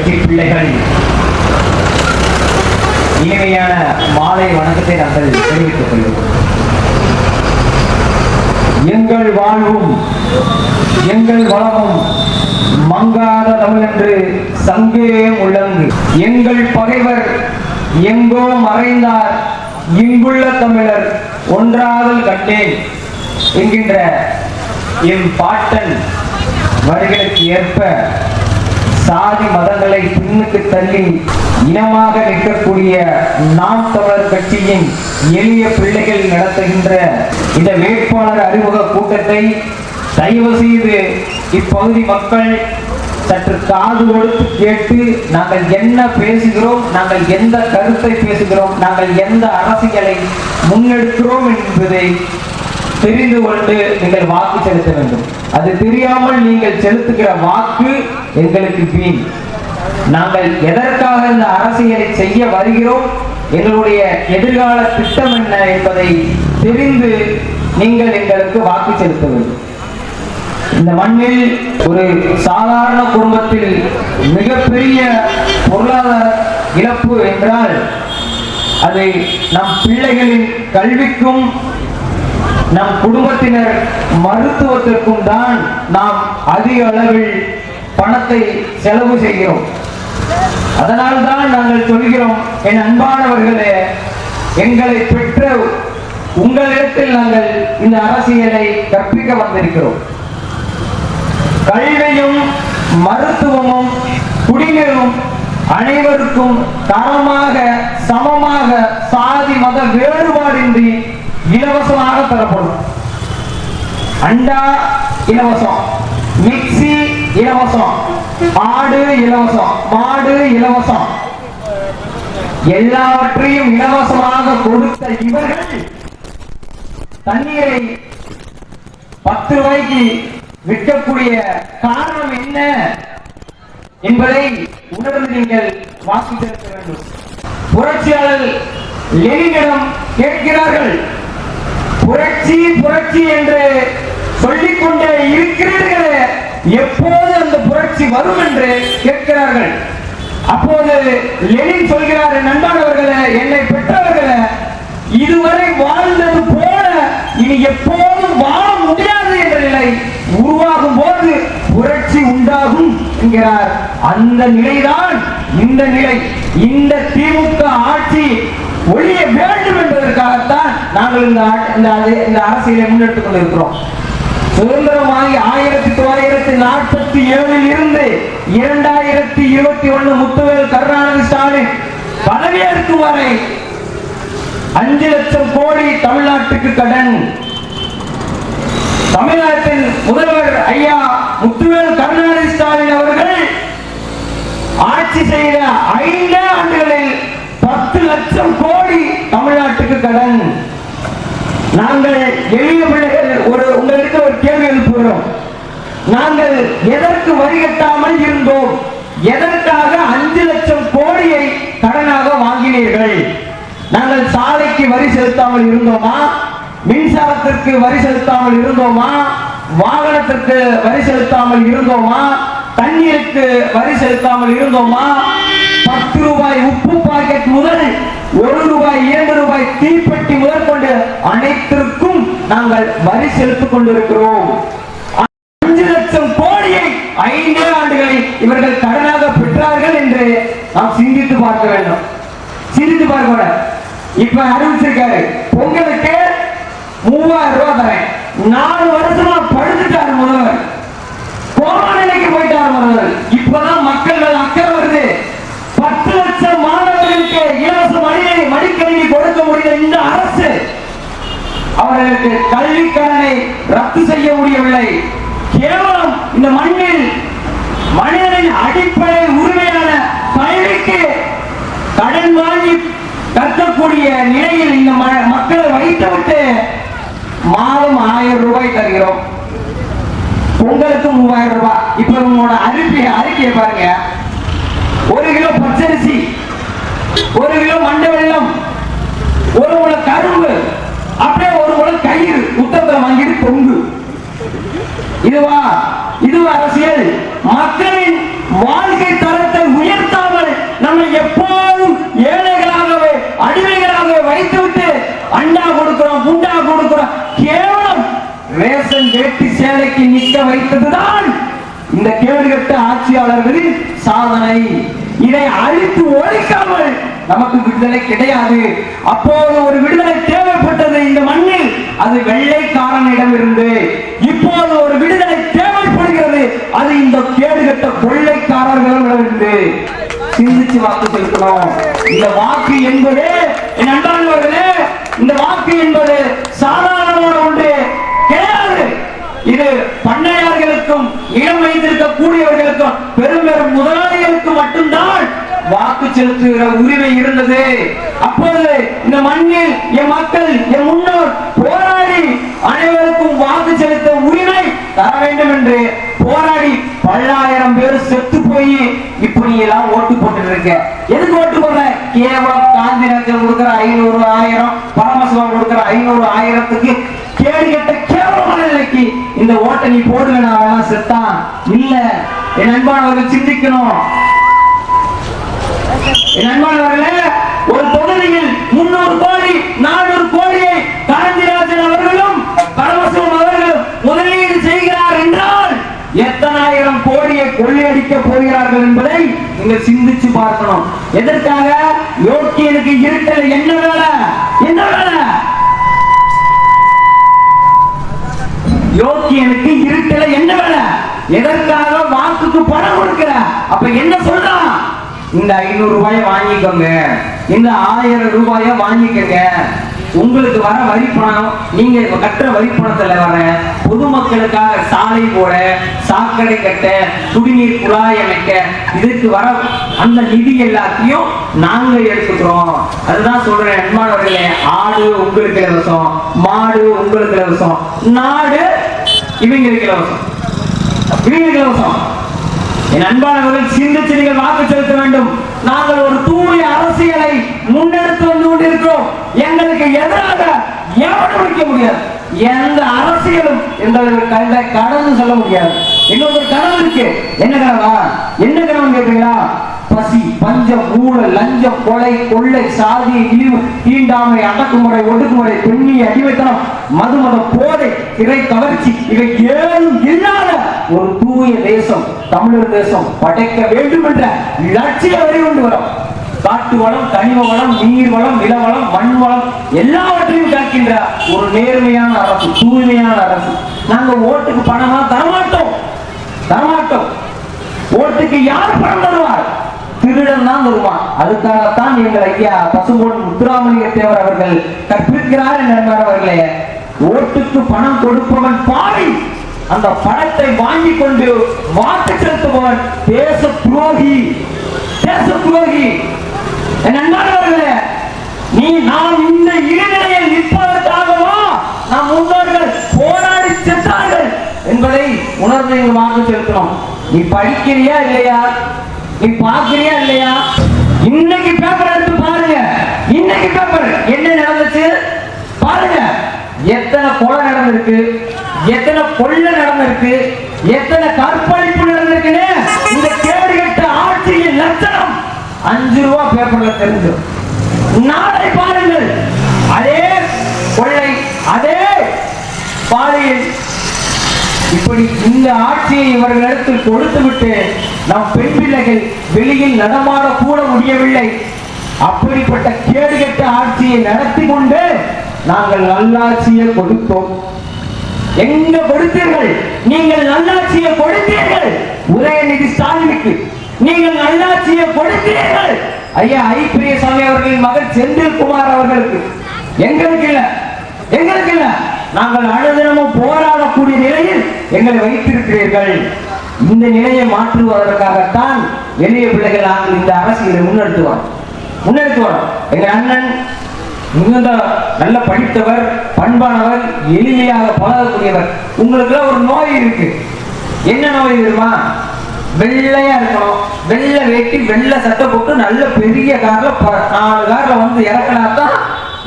கட்சி பிள்ளைகள் இனிமையான மாலை வணக்கத்தை நாங்கள் தெரிவித்துக் கொள்கிறோம். எங்கள் வாழ்வும் எங்கள் வளமும் மங்காத தமிழ் என்று சங்கே முழங்கு. எங்கள் பகைவர் எங்கோ மறைந்தார், இங்குள்ள தமிழர் ஒன்றாதல் கண்டேன் என்கின்ற எம் பாட்டன் வரிகளுக்கு ஏற்ப சாதி மதங்களை பின்னுக்கு தள்ளி இனமாக நிற்கக்கூடிய நாம் தமிழர் கட்சியின் எளிய பிள்ளைகள் நடத்துகின்ற இந்த வேட்பாளர் அறிமுக கூட்டத்தை தயவு செய்து இப்பகுதி மக்கள் சற்று காது கொடுத்து கேட்டு நாங்கள் என்ன பேசுகிறோம், நாங்கள் எந்த கருத்தை பேசுகிறோம், நாங்கள் எந்த அரசியலை முன்னெடுக்கிறோம் என்பதை தெரிந்து கொண்டு நீங்கள் வாக்கு செலுத்த வேண்டும். அது தெரியாமல் நீங்கள் செலுத்துகிற வாக்கு எங்களுக்கு வீண். நாங்கள் எதற்காக இந்த அரசியலை செய்ய வருகிறோம், எங்களுடைய எதிர்கால திட்டம் என்ன என்பதை தெரிந்து நீங்கள் எங்களுக்கு வாக்கு செலுத்த வேண்டும். இந்த மண்ணில் ஒரு சாதாரண குடும்பத்தில் மிகப்பெரிய பொருளாதார இழப்பு என்றால் அதை நம் பிள்ளைகளின் கல்விக்கும் நம் குடும்பத்தினர் மருத்துவத்திற்கும் தான் நாம் அதிக அளவில் பணத்தை செலவு செய்கிறோம். அதனால்தான் நாங்கள் சொல்கிறோம், என் அன்பானவர்களே, எங்களை பெற்ற உங்களிடத்தில் நாங்கள் இந்த அரசியலை கற்பிக்க வந்திருக்கிறோம். கல்வியும் மருத்துவமும் குடிநீரும் அனைவருக்கும் தரமாக சமமாக சாதி மத வேறுபாடின்றி இலவசமாக தரப்படும். அண்டா இலவசம், மிக்சி இலவசம், ஆடு இலவசம், மாடு இலவசம், எல்லாவற்றையும் இலவசமாக கொடுத்த இவர்கள் தண்ணீரை 10 ரூபாய்க்கு விற்கக்கூடிய காரணம் என்ன என்பதை உணர்ந்து நீங்கள் வாக்கு செலுத்த வேண்டும். புரட்சியாளர் லெனினிடம் கேட்கிறார்கள், புரட்சி புரட்சி என்று சொல்லிக்கொண்டே இருக்கிறீர்களே, எப்போது அந்த புரட்சி வரும் என்று கேட்கிறார்கள். அப்போது லெனின் சொல்கிறார், நண்பர்களே, என்னை பெற்றவர்களே, இதுவரை வாழ்ந்தது போல இனி எப்போதும் வாழ முடியாது என்ற நிலை உருவாகும் போது புரட்சி உண்டாகும் என்கிறார். அந்த நிலைதான் இந்த நிலை. இந்த திமுக ஆட்சி ஒழிய வேண்டும் என்பதற்காகத்தான் நாங்கள் இந்த அரசியலை முன்னெடுத்துக் கொண்டிருக்கிறோம். சுதந்திரமாகி 1947 இருந்து 2021 முத்துவேல் கருணாநிதி ஸ்டாலின் பதவியேற்கும் வரை 5 லட்சம் கோடி தமிழ்நாட்டுக்கு கடன். தமிழ்நாட்டின் முதல்வர் ஐயா முத்துவேல் கருணாநிதி ஸ்டாலின் அவர்கள் ஆட்சி செய்த 5 ஆண்டுகளில் 10 லட்சம் கோடி தமிழ்நாட்டுக்கு கடன். நாங்கள் எளிய பிள்ளைகள் உங்களுக்கு ஒரு கேள்வி எழுப்புகிறோம். நாங்கள் எதற்கு வரி கட்டாமல் இருந்தோம்? எதற்காக 5 லட்சம் கோடியை கடனாக வாங்கினீர்கள்? நாங்கள் சாலைக்கு வரி செலுத்தாமல் இருந்தோமா? மின்சாரத்திற்கு வரி செலுத்தாமல் இருந்தோமா? வாகனத்திற்கு வரி செலுத்தாமல் இருந்தோமா? தண்ணீருக்கு வரி செலுத்தாமல் இருந்தோமா? 10 ரூபாய் உப்பு பாக்கெட் முதல் 1 ரூபாய் 2 ரூபாய் தீப்பெட்டி முதல் கொண்டு அனைத்திற்கும் நாங்கள் வரி செலுத்திக் கொண்டிருக்கிறோம். 5 லட்சம் கோடியை 5 ஆண்டுகளில் இவர்கள் கடனாக பெற்றார்கள் என்று நாம் சிந்தித்து பார்க்க வேண்டும். சிந்தித்து பார்க்க. இப்ப அறிவிச்சிருக்காரு, பொங்கலுக்கு 3000 ரூபாய் தரேன். 4 வருஷமா படுத்துட்டாரு முதல்வர், கோமா நிலைக்கு போயிட்டாரு முதல்வர். இப்பதான் மக்கள் அக்கறை வருது. 10 லட்சம் மாணவர்களுக்கு இலவச மடிக்கணினி கொடுக்க முடிந்த இந்த அரசு அவர்களுக்கு கல்வி கடனை ரத்து செய்ய முடியவில்லை. கேவலம் இந்த மண்ணில் மனிதனின் அடிப்படை உரிமையான கல்விக்கு கடன் வாங்கி கற்கக்கூடிய நிலையில் இந்த மக்களை வைத்துவிட்டு மாதம் 1000 ரூபாய் தருகிறோம். பொங்கலுக்கு 3000 ரூபாய். இப்ப உங்களோட அறிக்கையை பாருங்க. 1 கிலோ பச்சரிசி, 1 கிலோ மண்டை வெல்லம், 1 முழம் கரும்பு, அப்படியே 1 முழம் கயிறு உத்தரத்தில் வாங்கிட்டு பொங்கு. இதுவா அரசியல்? மக்களின் வாழ்க்கை தரத்தை உயர்த்த இந்த கேடுகட்ட ஆட்சியாளர்களின் சாதனை. இதை அழித்து ஒழிக்காமல் நமக்கு விடுதலை கிடையாது. அப்போது ஒரு விடுதலை தேவைப்பட்டது இந்த மண்ணில், அது வெள்ளைக்காரனிடம் இருந்து. இப்போது ஒரு விடுதலை தேவைப்படுகிறது, அது இந்த கேடுகட்ட கொள்ளைக்காரர்களிடமிருந்து. சிந்திச்சு வாக்கு செலுத்தணும். இந்த வாக்கு என்பது என் அன்பானவர்களே, இந்த வாக்கு என்பது சாதாரணமான ஒன்று கிடையாது. இது பண்ணையார்களுக்கும் இளம் வைத்திருக்கக்கூடியவர்களுக்கும் பெரும் பெரும் முதலாளிகளுக்கு மட்டும்தான் வாக்கு செலுத்துகிற உரிமை இருந்தது. அப்போது இந்த மண்ணில் என் மக்கள், என் முன்னோர் போராடி அனைவருக்கும் வாக்கு செலுத்த உரிமை தர வேண்டும் என்று போராடி பல்லாயிரம் பேர் செத்து போய் இப்படி எல்லாம் ஓட்டு போட்டு இருக்க. எதுக்கு ஓட்டு போடுற? கேவலம் காந்திநகர் கொடுக்கிற 500 1000, பரமசிவம் கொடுக்கிற 500 1000க்கு கேடு கட்ட கேவலமான நிலைக்கு இந்த ஓட்டை நீ போடுவேன் அவன் செத்தான் இல்ல. என் அன்பானவர்கள் சிந்திக்கணும். என் அன்பானவர்களே, ஒரு தொகுதியில் 300 கோடி 400 கோடியை காந்திராஜன் அவர்களும் பரமசிவம் அவர்களும் முதலீடு செய்கிறார் என்றால் எத்தனாயிரம் கோடியை கொள்ளையடிக்க போகிறார்கள் என்பதை நீங்கள் சிந்திச்சு பார்க்கணும். எதற்காக? யோக்கியனுக்கு இருட்டல் என்ன வேலை? என்ன வேலை? யோக்கியனுக்கு இருட்டல என்ன வேலை? எதற்காக? வாக்குக்கு பணம் கொடுக்கிற. அப்ப என்ன சொல்றான்? இந்த 500 ரூபாயை வாங்கிக்கோங்க, இந்த 1000 ரூபாயை வாங்கிக்கங்க. உங்களுக்கு வர வரி பணம், நீங்க கட்டுற வரி பணத்துல வர பொதுமக்களுக்காக சாலை போட, சாக்கடை கட்ட, குடிநீர் குழாய் அமைக்க, இதுக்கு வர அந்த நிதி எல்லாத்தையும் நாங்க எடுத்துக்கிறோம். அதுதான் சொல்றேன் அன்பானவர்களே. ஆடு உங்களுக்கு இலவசம், மாடு உங்களுக்கு இலவசம், நாடு இவங்களுக்கு இலவசம், இவங்களுக்கு இலவசம். என் அன்பானவர்கள் சிந்திச்சு நீங்கள் வாக்கு செலுத்த வேண்டும். நாங்கள் ஒரு தூய அரசியலை முன்னெடுத்து வந்து கொண்டிருக்கிறோம். எங்களுக்கு எதிராக எவரும் வைக்க முடியாது. எந்த அரசியலும் எங்களுக்கு கடந்து சொல்ல முடியாது. எங்களுக்கு ஒரு கனவு இருக்கு. என்ன கனவா? என்ன கனவு கேட்பீங்களா? பசி, பஞ்சம், ஊழல், லஞ்சம், கொலை, கொள்ளை, சாதி, இழிவு, தீண்டாமை, அடக்குமுறை, ஒடுக்குமுறை, பெண்ணிய அடிமைத்தனம், மதுமத போதை, திரை கவர்ச்சி, இவை ஏதும் இல்லாத ஒரு தூய தேசம், தமிழர் தேசம் படைக்க வேண்டும் என்ற லட்சிய வரை கொண்டு வரும். காட்டு வளம், கனிம வளம், நீர் வளம், நிலவளம், மண் வளம் எல்லாவற்றையும் காக்கின்ற ஒரு நேர்மையான அரசு, தூய்மையான அரசு. நாங்க ஓட்டுக்கு பணமா தரமாட்டோம், தரமாட்டோம். ஓட்டுக்கு யார் பணம் தருவார்? திருடன் தான் தருவான். அதுக்காகத்தான் எங்கள் ஐயா பசும்பொன் முத்துராமலிங்க தேவர் அவர்கள் கற்பிக்கிறார் என்பவர்களே. ஓட்டுக்கு பணம் கொடுப்பவன் பாவி, அந்த பணத்தை வாங்கி கொண்டு வாக்கு செலுத்துபவன் தேச துரோகி, தேச துரோகி. நண்பர்களே, நாம் இந்த இடைநிலையில் நிற்பதற்காகவா நம் முன்னோர்கள் போராடி சென்றார்கள் என்பதை உணர்ந்து இங்கு வாக்கு செலுத்தணும். நீ படிக்கிறியா இல்லையா? நீ பார்க்கிறியா இல்லையா? இன்னைக்கு பேப்பர் எடுத்து பாருங்க. இன்னைக்கு பேப்பர் என்ன நடந்துச்சு பாருங்க. எத்தனை கொலை நடந்திருக்கு, எத்தனை கொள்ளை நடந்திருக்கு, எத்தனை கற்பழிப்பு நடந்திருக்குன்னு இந்த கேடுகட்ட ஆட்சியின் லட்சணம் 5 ரூபா பேப்பர்ல தெரிஞ்சு. நாளை பாருங்கள், அதே கொள்ளை, அதே பாலியல். இப்படி இந்த ஆட்சியை இவர்களிடத்தில் கொடுத்துவிட்டு நம் பெண் பிள்ளைகள் வெளியில் நடமாட கூட முடியவில்லை. அப்படிப்பட்ட கேடுகட்ட ஆட்சியை நடத்தி கொண்டு நாங்கள் நல்லாட்சியை கொடுத்தோம். எங்க கொடுத்தீர்கள்? நீங்கள் நல்லாட்சியை கொடுத்தீர்கள் உதயநிதி ஸ்டாலினுக்கு. நீங்கள் நல்லாட்சியை கொடுத்தீர்கள் ஐயா ஐ பிரியசாமி அவர்களின் மகன் செந்தில்குமார் அவர்களுக்கு. எங்களுக்கு இல்ல, எங்களுக்கு இல்ல. நாங்கள் அனுதினமும் போராடக்கூடிய நிலையில் எங்களை வைத்திருக்கிறீர்கள். இந்த நிலையை மாற்றுவதற்காகத்தான் எளிய பிள்ளைகள் நாங்கள் இந்த அரசியலை முன்னெடுத்துவோம். எங்க அண்ணன் மிகுந்த நல்ல படித்தவர், பண்பானவர், எளிமையாக பழகக்கூடியவர். உங்களுக்கு ஒரு நோய் இருக்கு. என்ன நோய் தெரியுமா? வெள்ளையா இருக்கணும், வெள்ளை வேட்டி, வெள்ளை சட்டை போட்டு நல்ல பெரிய கார்ல 4 கார்ல வந்து இறக்கினாதான்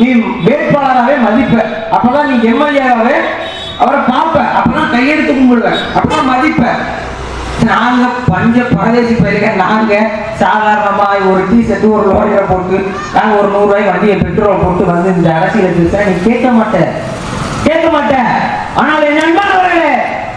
நீ வேட்பாளராகவே மதிப்ப. அப்பதான் நீ எம்எல்ஏவாவே அவரை பார்ப்ப. அப்பதான் கையெழுத்து கும்பிடுவேன், அப்பதான் மதிப்ப. நாங்க பஞ்ச பரதேசி பயிர்க, நாங்க சாதாரணமா ஒரு டிஷர்ட், ஒரு லோரியை போட்டு நாங்க ஒரு 100 ரூபாய் வண்டியை பெட்ரோல் போட்டு வந்து இந்த அரசியல் பேச நீ கேட்க மாட்டேன். ஆனால் என் நண்பர்களே,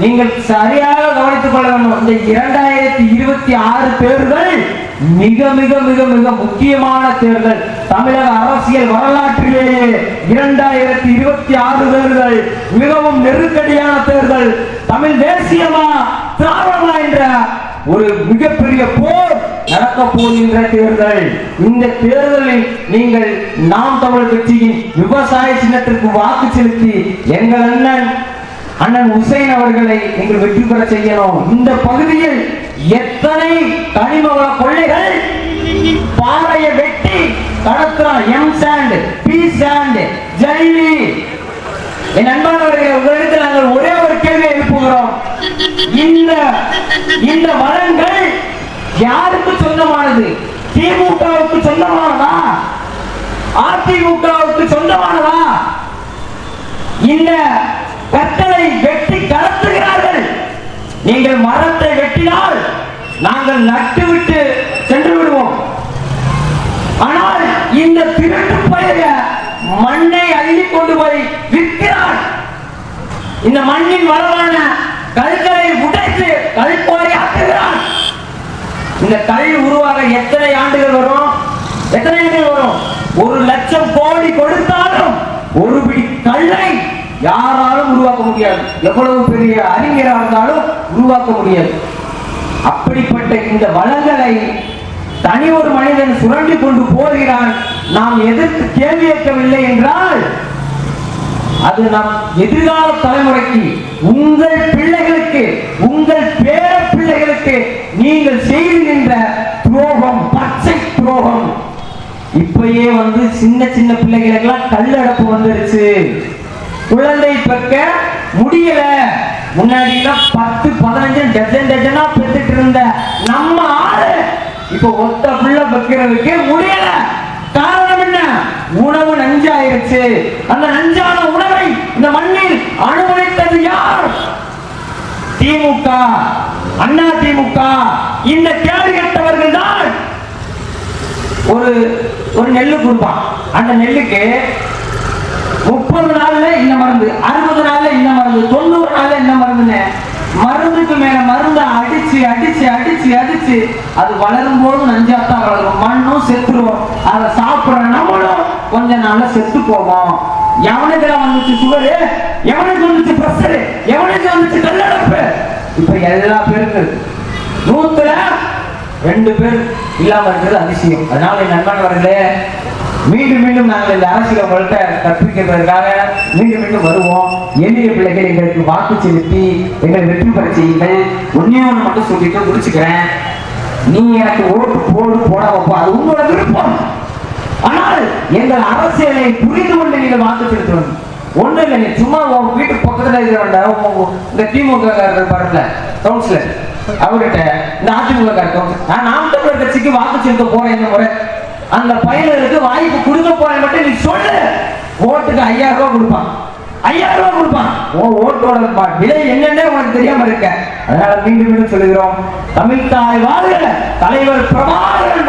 நீங்கள் சரியாக கவனித்துக் கொள்ள வேண்டும். இந்த 2026 தேர்தல் மிக மிக மிக மிக முக்கியமான தேர்தல். தமிழக அரசியல் வரலாற்றிலேயே 2026 தேர்தல் மிகவும் நெருக்கடியான தேர்தல். தமிழ் தேசியமா திராவிடமா என்ற ஒரு மிகப்பெரிய போர் நடக்க போகின்ற தேர்தல். இந்த தேர்தலில் நீங்கள் நாம் தமிழர் கட்சியின் விவசாய சின்னத்திற்கு வாக்கு செலுத்தி எங்கள் அண்ணன் உசைன் அவர்களை நீங்கள் வெற்றி பெற செய்யணும். இந்த பகுதியில் எத்தனை கனிமவள கொள்ளைகள் பாறையை வெட்டி கடத்துறான். எம் சாண்ட், பி சாண்ட், ஜல்லி. என் அன்பானவர்களை உங்களிடத்தில் நாங்கள் ஒரே ஒரு கேள்வியை எழுப்புகிறோம். இந்த வளங்கள் யாருக்கு சொந்தமானது? திமுகவுக்கு சொந்தமானதா? அதிமுகவுக்கு சொந்தமானதா? இந்த கட்டளை வெட்டி கடத்துகிறார்கள். நீங்கள் மரத்தை வெட்டினால் நாங்கள் நட்டுவிட்டு சென்று விடுவோம். ஆனால் இந்த திருட்டு பயிர மண்ணை அள்ளி கொண்டு போய் விற்கிறார். இந்த மண்ணின் வளமான கற்களை உடைத்து கல்குவாரி ஆக்குகிறார். இந்த கல் உருவாக எத்தனை ஆண்டுகள் வரும்? எத்தனை ஆண்டுகள் வரும்? 1 லட்சம் கோடி கொடுத்தாலும் ஒரு பிடி கல்லை யாராலும் உருவாக்க முடியாது. எவ்வளவு பெரிய அறிஞராக இருந்தாலும் உருவாக்க முடியாது. அப்படிப்பட்ட இந்த வளங்களை தனி ஒரு மனிதன் சுரண்டி கொண்டு போகிறான். நாம் எதிர்த்து கேள்வி கேட்கவில்லை என்றால் அது நம் எதிர்கால தலைமுறைக்கு, உங்கள் பிள்ளைகளுக்கு, உங்கள் பேர பிள்ளைகளுக்கு நீங்கள் செய்கின்ற துரோகம், பச்சை துரோகம். இப்பயே சின்ன சின்ன பிள்ளைகளுக்கெல்லாம் கல்லடப்பு வந்துருச்சு. குழந்தை பெற்க முடியல. முன்னாடி 10, 15 டஜனா பெற்றுட்டு இருந்த நம்ம ஆளு இப்ப ஒத்த பிள்ளை பெக்கிறதுக்கு முடியல. காரணம் என்ன? உணவு நஞ்சாயிருச்சு. அந்த நஞ்சான உணவை இந்த மண்ணில் அனுமதித்தது யார்? திமுக, அண்ணா திமுக. இந்த கேள்வி கேட்டவர்கள் தான் ஒரு நெல்லு கொடுப்பான். அந்த நெல்லுக்கு 30 நாள்ல இந்த மருந்து, 60 நாள்ல இந்த மருந்து, 90 நாள்ல இந்த மருந்துன்னு மருந்துக்கு மேல மருந்து அடிச்சு அடிச்சு அடிச்சு அடிச்சு அது வளரும் போது நஞ்சாத்தான் வளரும். மண்ணும் செத்துருவோம். அதை சாப்பிடுற நம்மளும் கொஞ்ச நாள்ல செத்து போவோம். எவனுக்கு வந்துச்சு சுகரு, எவனுக்கு வந்துச்சு பிரஷரு, எவனுக்கு வந்துச்சு கல்லடப்பு. இப்ப எல்லா பேருக்கு 100ல 2 பேர் இல்லாம இருக்கிறது அதிசயம். அதனால என் நண்பர்களே, மீண்டும் மீண்டும் நாங்கள் இந்த அரசியல்வாதிகள்கிட்ட கற்பிக்கிறதுக்காக மீண்டும் மீண்டும் வருவோம். எளிய பிள்ளைகள் எங்களுக்கு வாக்கு செலுத்தி எங்களை வெற்றி பெற செய்யுங்கள். ஒன்னே ஒன்று மட்டும் சொல்லிட்டு முடிச்சுக்கிறேன். நீ எனக்கு ஓட்டு போடாமப்போ அது உங்களோட விருப்பம். ஆனால் எங்கள் அரசியலை புரிந்து கொண்டு நீங்கள் வாக்கு செலுத்தணும். ஒண்ணு இல்லை, சும்மா உங்க வீட்டு பக்கத்துல இருக்கிற இந்த திமுக பாருங்க கவுன்சிலர், அவர்கிட்ட இந்த அதிமுக நான் நாம் தமிழர் கட்சிக்கு வாக்கு செலுத்த போறேன் இந்த முறை, அந்த பையனுக்கு வாய்ப்பு கொடுக்க போறேன் மட்டும் நீ சொல்லு. ஓட்டுக்கு 5000 ரூபாய் கொடுப்பான், 5000 ரூபாய் கொடுப்பான். ஓட்டோட விலை என்னன்னே உனக்கு தெரியாம இருக்க. அதனால மீண்டும் மீண்டும் சொல்லுகிறோம், தமிழ் தாய் வாழ்க, தலைவர் பிரபாகரன்